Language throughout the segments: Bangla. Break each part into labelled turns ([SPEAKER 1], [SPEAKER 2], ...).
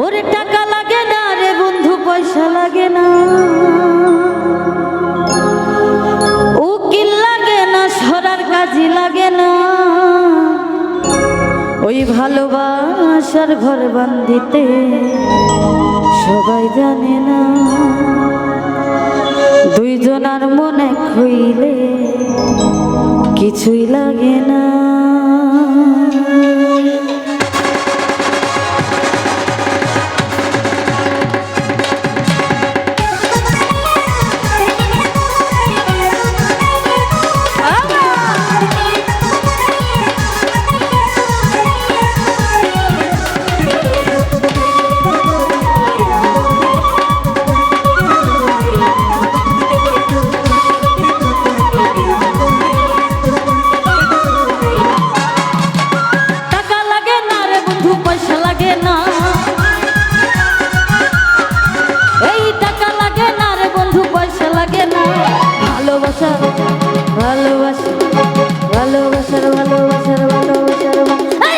[SPEAKER 1] ওরে টাকা লাগে না রে বন্ধু, পয়সা লাগে না, উকিল লাগে না, সরার কাজই লাগে না, ওই ভালোবাসার ঘর বান্ধিতে সবাই জানে না। দুইজনার মন এক হইলে কিছুই লাগে না।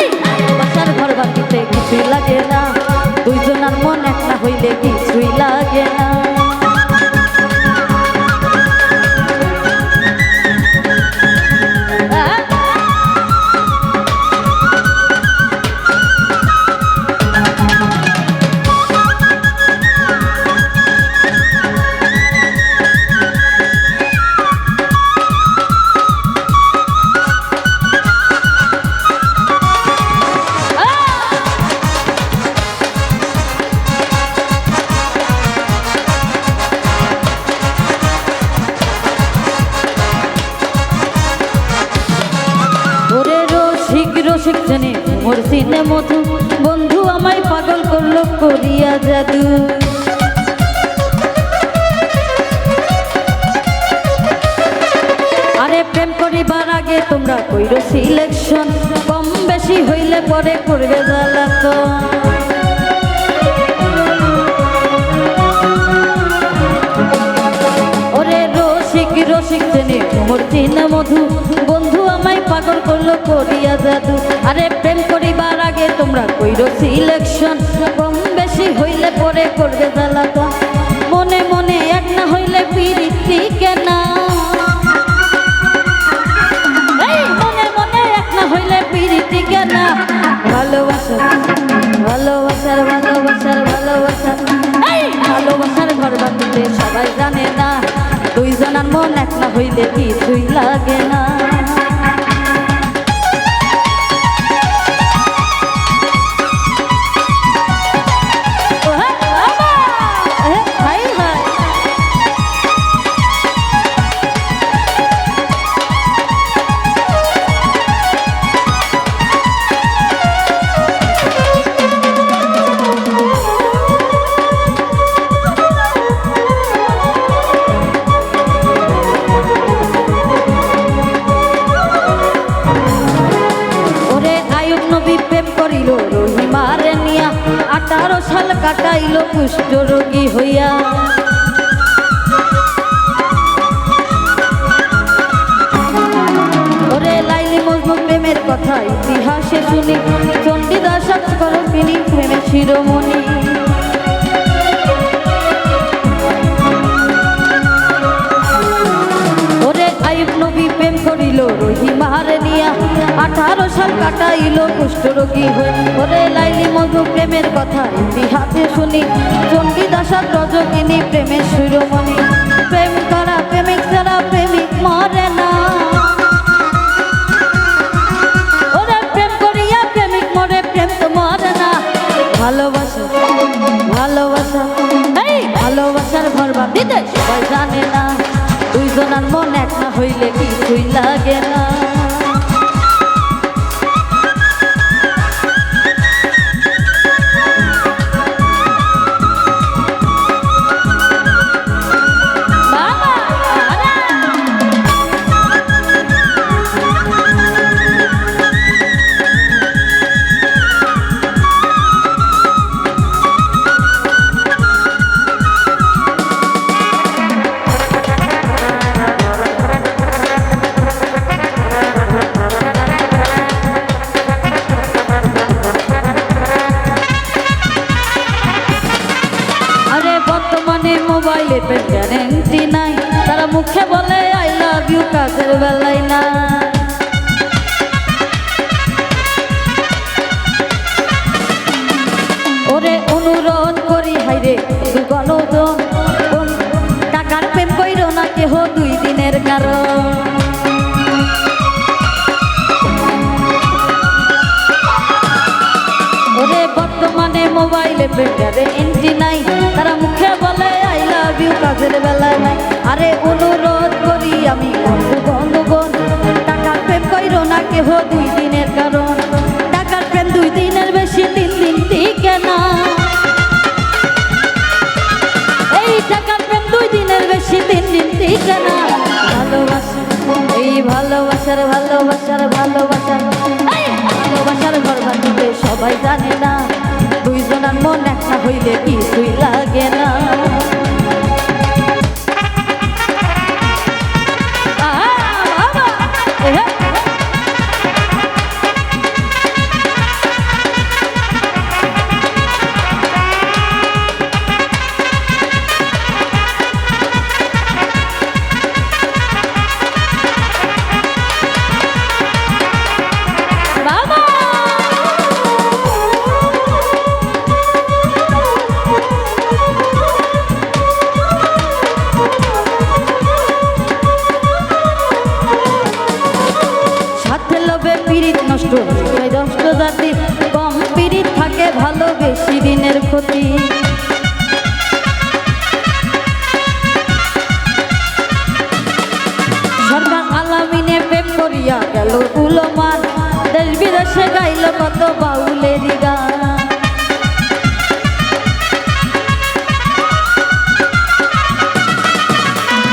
[SPEAKER 1] ভালোবাসার ঘর বাঁধিতে কিছুই লাগে না, দুইজনের মন এক না হইলে কিছুই লাগে না। রসিক জানে মোর সিনে মধু, বন্ধু আমায় পাগল করলো করিয়া জাদু। আরে প্রেম করিবার আগে তোমরা কইরো সিলেকশন, কম বেশি হইলে পরে করবে জ্বালাতন। ওরে রসিক জানে মোর সিনে মধু, বন্ধু আমায় পাগল করলো করিয়া জাদু। আরে প্রেম করিবার আগে তোমরা কইরো সিলেকশন, কম বেশি হইলে পরে করবে জ্বালাতন। মনে মনে এক না হইলে পিরিতি কেনা, মনে মনে এক না হইলে পিরিতি কেনা। ভালোবাসার ভালোবাসার ঘর বাঁধিতে সবাই জানে না, দুইজনের মন এক না হইলে কিছুই লাগে না। রহিমারে নিয়া 18 সাল কাটাইল কুষ্ঠ রোগী হইয়া। ওরে লাইলি মজনু প্রেমের কথা ইতিহাসে শুনি, চণ্ডীদাস করো তিনি প্রেমের শিরোমণি। ওরে আইয়ুব নবী প্রেম করিল রহিমারে নিয়া, 18 সাল কাটাইল কুষ্ঠ রোগী হয়ে। ওরে লাইলি মজনু প্রেমের কথা ইতিহাসে শুনি, চণ্ডীদাস রজকিনী প্রেমের শিরোমণি। প্রেম করা প্রেমিক ছাড়া প্রেমিক মরে না, ওরে প্রেম করিয়া প্রেমিক মরে, প্রেম তো মরে না। ভালোবাসার ঘর বাঁধিতে সবাই জানে না, দুইজনের মন এক না হইলে কিছুই লাগে না। মোবাইলে গ্যারেন্টি নাই, তারা মুখে বলে আই লাভ ইউ, কাজের বেলায় না। ওরে অনুরোধ করি হাইরে গণজন, টাকার প্রেম কইরো না কেহ 2 দিনের কারণ। ওরে বর্তমানে মোবাইলে গ্যারেন্টি নাই, তারা মুখে বলে আই লাভ ইউ, কাজের বেলায় নাই। আরে অনুরোধ করি আমি বন্ধুগণ, টাকার প্রেম কইরো না কেহ 2 দিনের কারণ। টাকার প্রেম 2 দিনের বেশি 3 দিন টিকে না। এই টাকার প্রেম 2 দিনের বেশি 3 দিন টিকে না। ভালোবাসা এই ভালোবাসার ভালোবাসার ভালোবাসার ভালোবাসার বরবাদিতে সবাই জানে না, 2 জনের মন একটা হইলে কিছুই লাগে না। নষ্ট নষ্ট জাতি, কম পিরিত থাকে ভালো, বেশি দিনের ক্ষতি। সরকার আলামিনে প্রেম করিয়া গেল উলমান, দেশ বিদেশে গাইল কত বাউলের গান।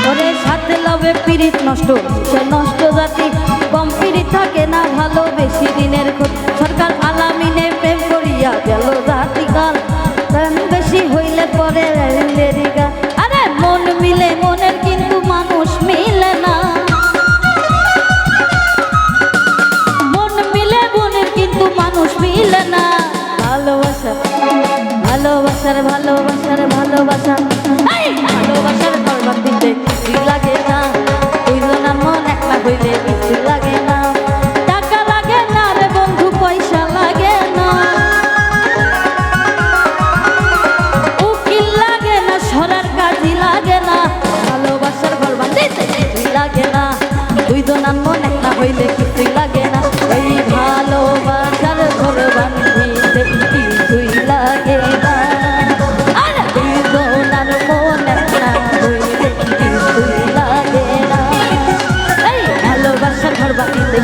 [SPEAKER 1] ওরে সাথে লবে পিরিত নষ্ট, সে নষ্ট জাতি, কম পিরিত থাকে না ভালো, বেশি দিনের ক্ষতি। সরকার আলামিনে প্রেম করিয়া গেল জাতিকাল, প্রেম বেশি হইলে পরে গান। আরে মন মিলে মনের কিন্তু মানুষ মিলে না, মন মিলে মনের কিন্তু মানুষ মিলে না। ভালোবাসা ভালোবাসার ভালোবাসার ভালোবাসা ভালোবাসার করবার দিতে কিছুই লাগে না, 2 জনের মন একটা হইলে কিছু লাগে না। টাকা লাগে না রে বন্ধু, পয়সা লাগে না, উকিল লাগে না, সরার কাজই লাগে না। ভালোবাসার করবার দিতে কিছুই লাগে না, 2 জনের মন একটা হইলে কিছুই লাগে না। এই ভালোবাসার করবার দিতে কিছুই লাগে না। লাগে না, আরে ভালোবাসার ঘর বাঁধিতে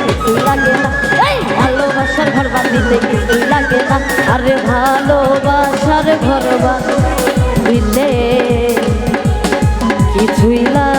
[SPEAKER 1] কিছুই লাগে না। এই ভালোবাসার ঘর বাঁধিতে কিছুই লাগে না। আরে ভালোবাসার ঘর বাঁধিতে কিছুই লাগে।